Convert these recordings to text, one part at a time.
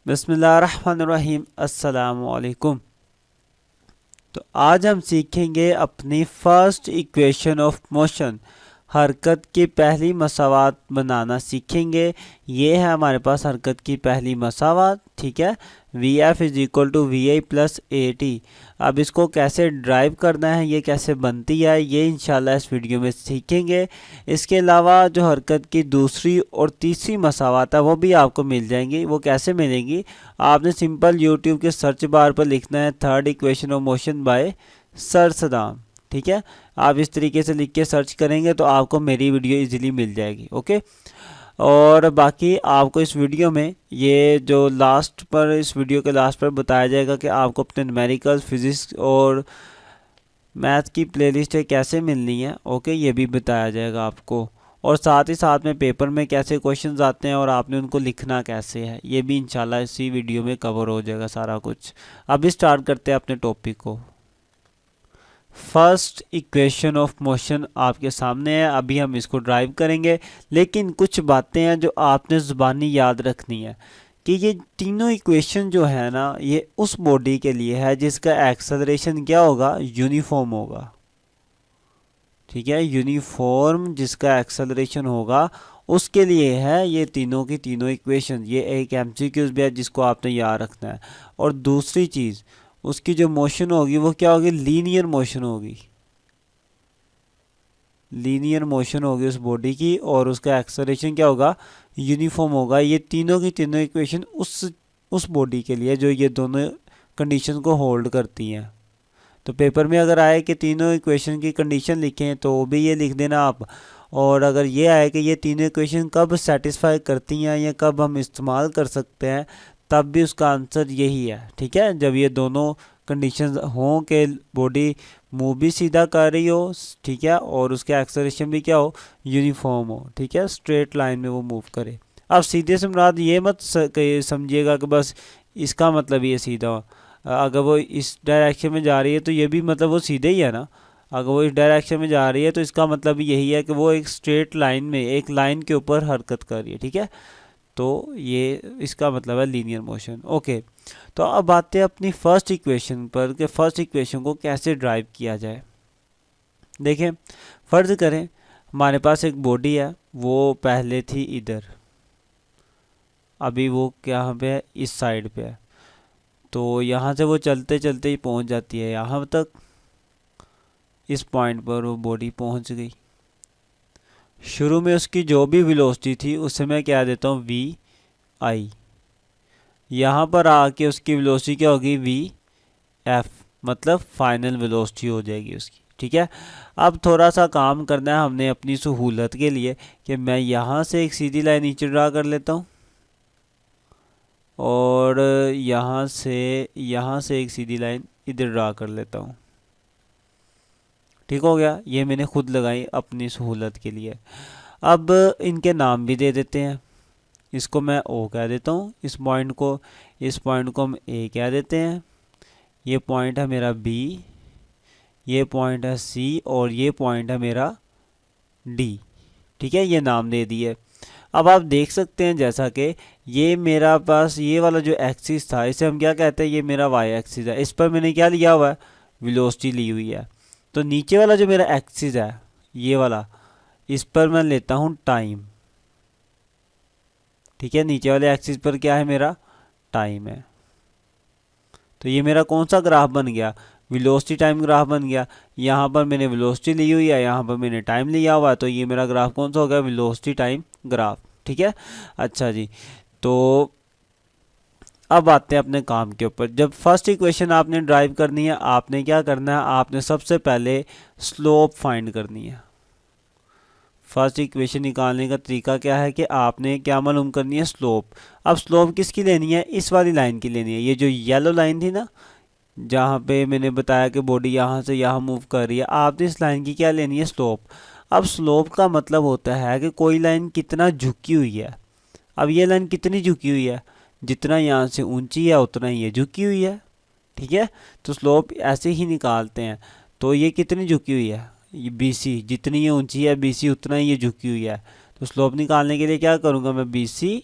बिस्मिल्लाहिर्रहमानिर्रहीम अस्सलामुअलैकुम। तो आज हम सीखेंगे अपनी फर्स्ट इक्वेशन ऑफ मोशन, हरकत की पहली मसावात बनाना सीखेंगे। ये है हमारे पास हरकत की पहली मसावात, ठीक है। V F is equal to V I plus A T. अब इसको कैसे ड्राइव करना है, ये कैसे बनती है, ये इंशाल्लाह इस वीडियो में सीखेंगे। इसके अलावा जो हरकत की दूसरी और तीसरी मसावात है वो भी आपको मिल जाएंगी। वो कैसे मिलेंगी, आपने सिंपल यूट्यूब के सर्च बार पर लिखना है third equation of motion by sir Saddam, ठीक है। आप इस तरीके से लिख के सर्च करेंगे तो आपको मेरी वीडियो इजीली मिल जाएगी, ओके। और बाकी आपको इस वीडियो में ये जो लास्ट पर, इस वीडियो के लास्ट पर बताया जाएगा कि आपको अपने न्यूमेरिकल, फिजिक्स और मैथ की प्लेलिस्ट कैसे मिलनी है, ओके, ये भी बताया जाएगा आपको। और साथ ही साथ में पेपर में कैसे क्वेश्चंस आते हैं और आपने उनको लिखना कैसे है, ये भी इंशाल्लाह इसी वीडियो में कवर हो जाएगा सारा कुछ। अभी स्टार्ट करते हैं अपने टॉपिक को। फर्स्ट इक्वेशन ऑफ मोशन आपके सामने है, अभी हम इसको ड्राइव करेंगे। लेकिन कुछ बातें हैं जो आपने ज़ुबानी याद रखनी है कि ये तीनों इक्वेशन जो है ना, ये उस बॉडी के लिए है जिसका एक्सेलरेशन क्या होगा, यूनिफॉर्म होगा, ठीक है। यूनिफॉर्म जिसका एक्सेलरेशन होगा उसके लिए है ये तीनों की तीनों इक्वेशन। ये एक एमसीक्यूज भी है जिसको आपने याद रखना है। और दूसरी चीज़, उसकी जो मोशन होगी वो क्या होगी, लीनियर मोशन होगी। लीनियर मोशन होगी उस बॉडी की और उसका एक्सेलरेशन क्या होगा, यूनिफॉर्म होगा। ये तीनों की तीनों इक्वेशन उस बॉडी के लिए जो ये दोनों कंडीशन को होल्ड करती हैं। तो पेपर में अगर आए कि तीनों इक्वेशन की कंडीशन लिखें तो वो भी ये लिख देना आप। और अगर ये आए कि ये तीनों इक्वेशन कब सेटिस्फाई करती हैं या कब हम इस्तेमाल कर सकते हैं, तब भी उसका आंसर यही है, ठीक है। जब ये दोनों कंडीशंस हों कि बॉडी मूव भी सीधा कर रही हो, ठीक है, और उसके एक्सेलरेशन भी क्या हो, यूनिफॉर्म हो, ठीक है, स्ट्रेट लाइन में वो मूव करे। अब सीधे से मुराद ये मत समझिएगा कि बस इसका मतलब ये सीधा हो। अगर वो इस डायरेक्शन में जा रही है तो ये भी मतलब वो सीधे ही है ना। अगर वो इस डायरेक्शन में जा रही है तो इसका मतलब यही है कि वो एक स्ट्रेट लाइन में, एक लाइन के ऊपर हरकत कर रही है, ठीक है। तो ये इसका मतलब है लीनियर मोशन, ओके। तो अब आते हैं अपनी फर्स्ट इक्वेशन पर कि फर्स्ट इक्वेशन को कैसे ड्राइव किया जाए। देखें, फर्ज करें हमारे पास एक बॉडी है, वो पहले थी इधर, अभी वो यहाँ पे है, इस साइड पे है। तो यहाँ से वो चलते चलते ही पहुँच जाती है यहाँ तक। इस पॉइंट पर वो बॉडी पहुँच गई। शुरू में उसकी जो भी वेलोसिटी थी उसे मैं क्या देता हूँ, वी आई। यहाँ पर आके उसकी वेलोसिटी क्या होगी, वी एफ, मतलब फाइनल वेलोसिटी हो जाएगी उसकी, ठीक है। अब थोड़ा सा काम करना है हमने अपनी सहूलत के लिए कि मैं यहाँ से एक सीधी लाइन नीचे ड्रा कर लेता हूँ और यहाँ से एक सीधी लाइन इधर ड्रा कर लेता हूँ, ठीक हो गया। ये मैंने खुद लगाई अपनी सहूलत के लिए। अब इनके नाम भी दे देते हैं। इसको मैं ओ कह देता हूँ, इस पॉइंट को हम ए कह देते हैं। ये पॉइंट है मेरा बी, ये पॉइंट है सी और ये पॉइंट है मेरा डी, ठीक है। ये नाम दे दिए। अब आप देख सकते हैं जैसा कि ये मेरा पास ये वाला जो एक्सिस था इसे हम क्या कहते हैं, ये मेरा वाई एक्सिस है। इस पर मैंने क्या लिया हुआ है, वेलोसिटी ली हुई है। तो नीचे वाला जो मेरा एक्सिस है ये वाला, इस पर मैं लेता हूँ टाइम, ठीक है। नीचे वाले एक्सिस पर क्या है, मेरा टाइम है। तो ये मेरा कौन सा ग्राफ बन गया, वेलोसिटी टाइम ग्राफ बन गया। यहाँ पर मैंने वेलोसिटी ली हुई है, यहाँ पर मैंने टाइम लिया हुआ है, तो ये मेरा ग्राफ कौन सा हो गया, वेलोसिटी टाइम ग्राफ, ठीक है। अच्छा जी, तो अब आते हैं अपने काम के ऊपर। जब फर्स्ट इक्वेशन आपने ड्राइव करनी है, आपने क्या करना है, आपने सबसे पहले स्लोप फाइंड करनी है। फर्स्ट इक्वेशन निकालने का तरीका क्या है कि आपने क्या मालूम करनी है, स्लोप। अब स्लोप किसकी लेनी है, इस वाली लाइन की लेनी है। ये जो येलो लाइन थी ना, जहाँ पे मैंने बताया कि बॉडी यहाँ से यहाँ मूव कर रही है, आपने इस लाइन की क्या लेनी है, स्लोप। अब स्लोप का मतलब होता है कि कोई लाइन कितना झुकी हुई है। अब ये लाइन कितनी झुकी हुई है, जितना यहाँ से ऊंची है उतना ही ये झुकी हुई है, ठीक है। तो स्लोप ऐसे ही निकालते हैं। तो ये कितनी झुकी हुई है, ये बी सी, जितनी ये ऊंची है बी सी उतना ही ये झुकी हुई है। तो स्लोप निकालने के लिए क्या करूँगा मैं, बी सी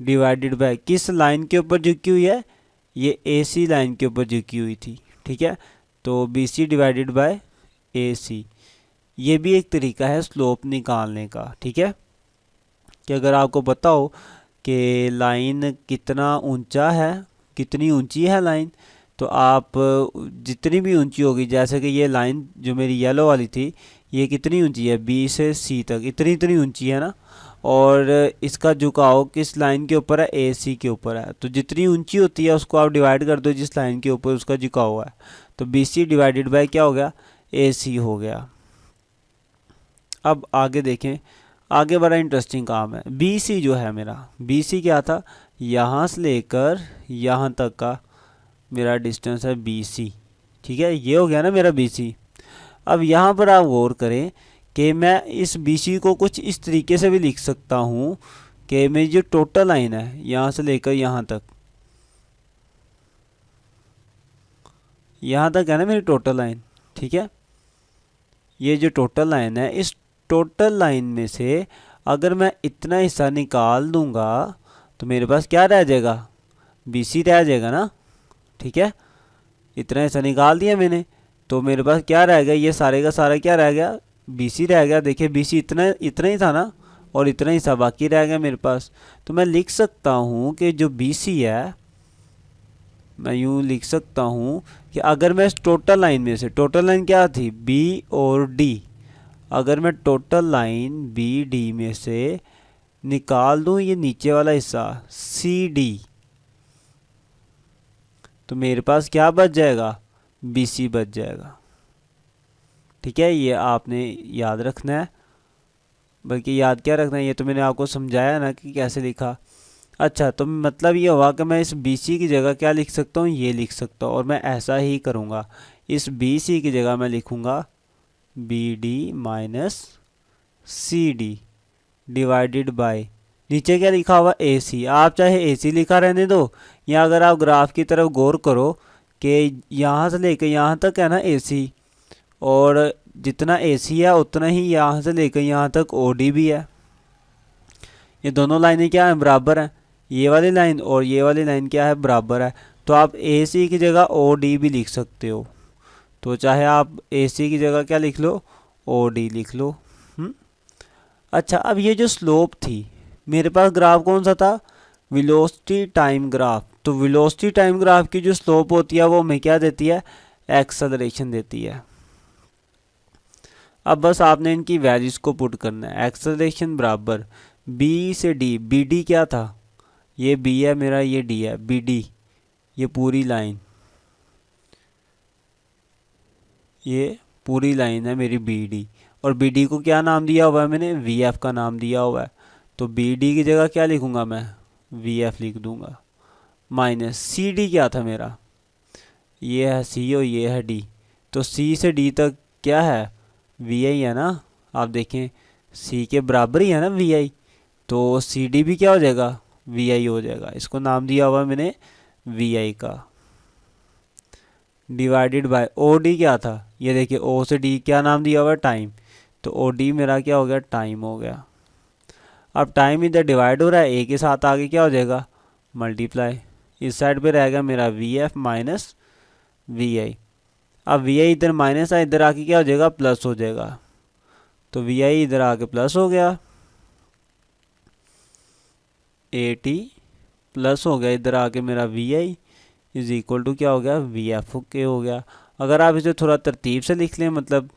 डिवाइडेड बाय किस लाइन के ऊपर झुकी हुई है, ये AC लाइन के ऊपर झुकी हुई थी, ठीक है। तो BC डिवाइडेड बाय AC, ये भी एक तरीका है स्लोप निकालने का, ठीक है। कि अगर आपको पता हो कि लाइन कितना ऊंचा है, कितनी ऊंची है लाइन, तो आप जितनी भी ऊंची होगी, जैसे कि ये लाइन जो मेरी येलो वाली थी, ये कितनी ऊंची है, B से C तक इतनी इतनी ऊंची है ना, और इसका झुकाव किस लाइन के ऊपर है, AC के ऊपर है। तो जितनी ऊंची होती है उसको आप डिवाइड कर दो जिस लाइन के ऊपर उसका झुकाव हुआ है, तो BC डिवाइडेड बाय क्या हो गया, AC हो गया। अब आगे देखें, आगे बड़ा इंटरेस्टिंग काम है। BC जो है मेरा, BC क्या था, यहाँ से लेकर यहाँ तक का मेरा डिस्टेंस है BC, ठीक है, ये हो गया ना मेरा BC। अब यहाँ पर आप गौर करें कि मैं इस BC को कुछ इस तरीके से भी लिख सकता हूँ कि मेरी जो टोटल लाइन है यहाँ से लेकर यहाँ तक है ना मेरी टोटल लाइन, ठीक है। ये जो टोटल लाइन है, इस टोटल लाइन में से अगर मैं इतना हिस्सा निकाल दूंगा तो मेरे पास क्या रह जाएगा, BC रह जाएगा ना, ठीक है। इतना हिस्सा निकाल दिया मैंने, तो मेरे पास क्या रह गया, ये सारे का सारा क्या रह गया, BC रह गया। देखिए BC इतना इतना ही था ना, और इतना हिस्सा बाकी रह गया मेरे पास। तो मैं लिख सकता हूँ कि जो BC है, मैं यूँ लिख सकता हूँ कि अगर मैं इस टोटल लाइन में से, टोटल लाइन क्या थी, B और D, अगर मैं टोटल लाइन BD में से निकाल दूँ ये नीचे वाला हिस्सा CD, तो मेरे पास क्या बच जाएगा, BC बच जाएगा, ठीक है। ये आपने याद रखना है, बल्कि याद क्या रखना है, ये तो मैंने आपको समझाया ना कि कैसे लिखा। अच्छा, तो मतलब ये हुआ कि मैं इस BC की जगह क्या लिख सकता हूँ, ये लिख सकता हूँ, और मैं ऐसा ही करूँगा। इस BC की जगह मैं लिखूँगा BD minus CD divided by, नीचे क्या लिखा हुआ, AC। आप चाहे AC लिखा रहने दो, या अगर आप ग्राफ की तरफ गौर करो कि यहाँ से लेकर यहाँ तक है ना AC, और जितना AC है उतना ही यहाँ से लेकर यहाँ तक OD भी है। ये दोनों लाइनें क्या हैं, बराबर हैं। ये वाली लाइन और ये वाली लाइन क्या है, बराबर है। तो आप AC की जगह OD भी लिख सकते हो। तो चाहे आप AC की जगह क्या लिख लो, OD लिख लो। अच्छा, अब ये जो स्लोप थी, मेरे पास ग्राफ कौन सा था, वेलोसिटी टाइम ग्राफ। तो वेलोसिटी टाइम ग्राफ की जो स्लोप होती है वो हमें क्या देती है, एक्सेलरेशन देती है। अब बस आपने इनकी वैल्यूज को पुट करना है। एक्सेलरेशन बराबर B से D, BD क्या था, ये B है मेरा, ये D है, BD ये पूरी लाइन, ये पूरी लाइन है मेरी BD, और BD को क्या नाम दिया हुआ है मैंने, VF का नाम दिया हुआ है। तो BD की जगह क्या लिखूंगा मैं, VF लिख दूंगा, माइनस CD क्या था मेरा, ये है C और ये है D। तो C से D तक क्या है, VI है ना। आप देखें C के बराबर ही है ना VI, तो CD भी क्या हो जाएगा, VI हो जाएगा। इसको नाम दिया हुआ मैंने VI का, डिवाइडेड बाय OD क्या था, ये देखिए O से D क्या नाम दिया हुआ है, टाइम। तो OD मेरा क्या हो गया, टाइम हो गया। अब टाइम इधर डिवाइड हो रहा है, A के साथ आगे क्या हो जाएगा, मल्टीप्लाई। इस साइड पे रहेगा मेरा VF माइनस VI। अब VI इधर माइनस है, इधर आके क्या हो जाएगा, प्लस हो जाएगा। तो VI इधर आके प्लस हो गया, 80 प्लस हो गया, इधर आके मेरा VI इज इक्वल टू क्या हो गया, VF के हो गया। अगर आप इसे थोड़ा तरतीब से लिख लें, मतलब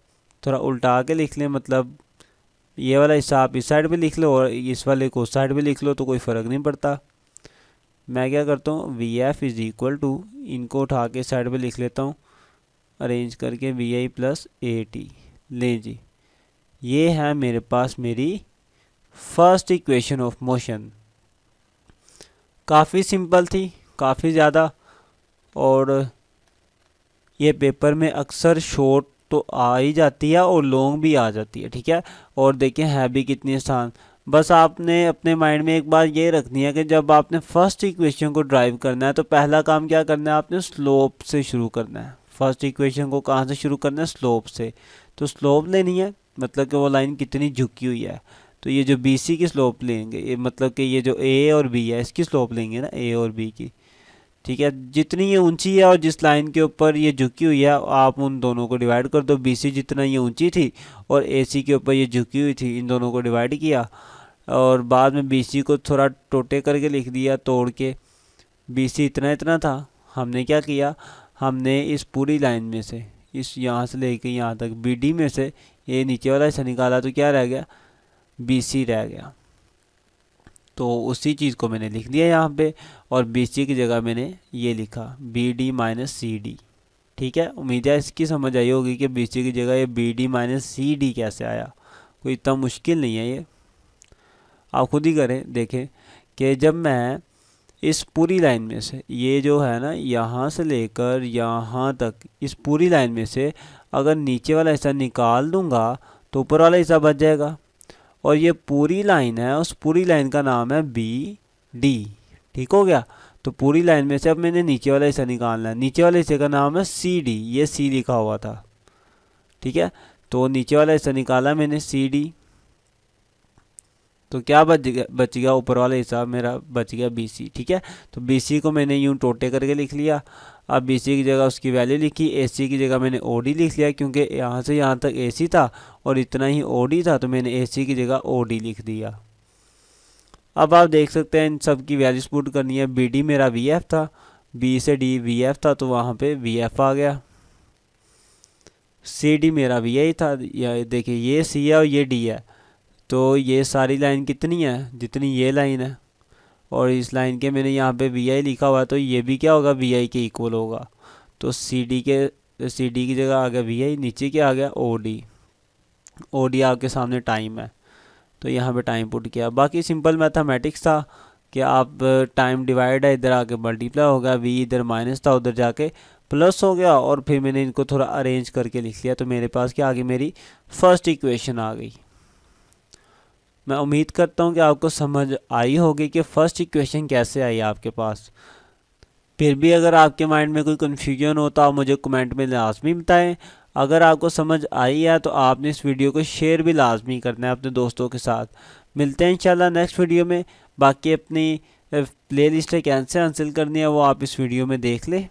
थोड़ा उल्टा के लिख लें, मतलब ये वाला हिस्सा आप इस साइड पे लिख लो और इस वाले को उस साइड पे लिख लो, तो कोई फ़र्क नहीं पड़ता। मैं क्या करता हूँ, VF इज इक्वल टू, इनको उठा के साइड पे लिख लेता हूँ अरेंज करके, VI प्लस 80। ले जी, ये है मेरे पास मेरी फर्स्ट इक्वेशन ऑफ मोशन। काफ़ी सिंपल थी, काफ़ी ज़्यादा, और ये पेपर में अक्सर शॉर्ट तो आ ही जाती है और लॉन्ग भी आ जाती है, ठीक है। और देखें है भी कितनी आसान। बस आपने अपने माइंड में एक बात ये रखनी है कि जब आपने फर्स्ट इक्वेशन को ड्राइव करना है तो पहला काम क्या करना है, आपने स्लोप से शुरू करना है। फर्स्ट इक्वेशन को कहाँ से शुरू करना है, स्लोप से। तो स्लोप लेनी है, मतलब कि वो लाइन कितनी झुकी हुई है। तो ये जो बी सी की स्लोप लेंगे, ये मतलब कि ये जो ए और बी है इसकी स्लोप लेंगे ना, ए और बी की। ठीक है, जितनी ये ऊंची है और जिस लाइन के ऊपर ये झुकी हुई है आप उन दोनों को डिवाइड कर दो। बी सी जितना ये ऊंची थी और ए सी के ऊपर ये झुकी हुई थी, इन दोनों को डिवाइड किया और बाद में बी सी को थोड़ा टोटे करके लिख दिया तोड़ के। बी सी इतना इतना था, हमने क्या किया, हमने इस पूरी लाइन में से, इस यहाँ से लेके यहाँ तक बी डी में से ये नीचे वाला हिस्सा निकाला तो क्या रह गया, बी सी रह गया। तो उसी चीज़ को मैंने लिख दिया यहाँ पे और बी सी की जगह मैंने ये लिखा B D minus C D. ठीक है, उम्मीद है इसकी समझ आई होगी कि बी सी की जगह ये B D minus C D कैसे आया। कोई इतना मुश्किल नहीं है ये, आप खुद ही करें देखें कि जब मैं इस पूरी लाइन में से, ये जो है ना यहाँ से लेकर यहाँ तक इस पूरी लाइन में से अगर नीचे वाला हिस्सा निकाल दूंगा तो ऊपर वाला हिस्सा बच जाएगा। और ये पूरी लाइन है, उस पूरी लाइन का नाम है बी डी। ठीक हो गया, तो पूरी लाइन में से अब मैंने नीचे वाला हिस्सा निकालना है, नीचे वाले हिस्से का नाम है सी डी, ये सी लिखा हुआ था। ठीक है, तो नीचे वाला हिस्सा निकाला मैंने सी डी, तो क्या बच गया ऊपर वाला हिस्सा मेरा बच गया बी सी। ठीक है, तो बी सी को मैंने यूँ टोटे करके लिख लिया। अब बी सी की जगह उसकी वैल्यू लिखी, ए सी की जगह मैंने ओ डी लिख लिया क्योंकि यहाँ से यहाँ तक ए सी था और इतना ही ओ डी था, तो मैंने ए सी की जगह ओ डी लिख दिया। अब आप देख सकते हैं इन सब की वैल्यूज पुट करनी है। बी डी मेरा वी एफ था, बी से डी वी एफ था तो वहाँ पे वी एफ आ गया। सी डी मेरा वी आई था, या देखिए ये सी है और ये डी है, तो ये सारी लाइन कितनी है, जितनी ये लाइन है और इस लाइन के मैंने यहाँ पे वी आई लिखा हुआ है तो ये भी क्या होगा, वी आई के इक्वल होगा। तो सी डी की जगह आ गया वी आई, नीचे क्या आ गया ओ डी। ओ डी आपके सामने टाइम है तो यहाँ पे टाइम पुट किया। बाकी सिंपल मैथमेटिक्स था कि आप टाइम डिवाइड है, इधर आके मल्टीप्लाई हो गया, वी इधर माइनस था उधर जाके प्लस हो गया और फिर मैंने इनको थोड़ा अरेंज करके लिख लिया तो मेरे पास क्या आ गई, मेरी फर्स्ट इक्वेशन आ गई। मैं उम्मीद करता हूँ कि आपको समझ आई होगी कि फर्स्ट इक्वेशन कैसे आई आपके पास। फिर भी अगर आपके माइंड में कोई कन्फ्यूजन हो तो आप मुझे कमेंट में लाजमी बताएं। अगर आपको समझ आई है तो आपने इस वीडियो को शेयर भी लाजमी करना है अपने दोस्तों के साथ। मिलते हैं इंशाल्लाह नेक्स्ट वीडियो में। बाकी अपनी प्लेलिस्ट कैसे हासिल करनी है वो आप इस वीडियो में देख लें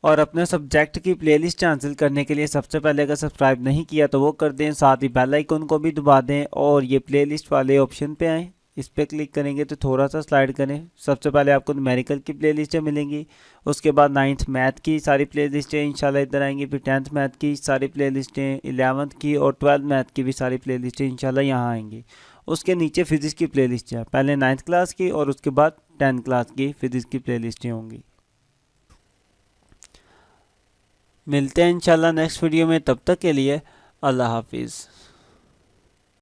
और अपने सब्जेक्ट की प्लेलिस्ट हासिल करने के लिए सबसे पहले अगर सब्सक्राइब नहीं किया तो वो कर दें, साथ ही बेल आइकन को भी दबा दें और ये प्लेलिस्ट वाले ऑप्शन पे आएँ, इस पर क्लिक करेंगे तो थोड़ा सा स्लाइड करें। सबसे पहले आपको न्यूमेरिकल की प्लेलिस्टें मिलेंगी, उसके बाद 9th मैथ की सारी प्लेलिस्टें इंशाल्लाह इधर आएंगी, फिर 10th मैथ की सारी प्लेलिस्टें, 11th की और 12th मैथ की भी सारी प्लेलिस्टें इंशाल्लाह यहाँ आएंगी। उसके नीचे फिज़िक्स की प्लेलिस्ट है, पहले 9th क्लास की और उसके बाद 10th क्लास की फिज़िक्स की प्लेलिस्टें होंगी। मिलते हैं इंशाल्लाह नेक्स्ट वीडियो में, तब तक के लिए अल्लाह हाफिज़।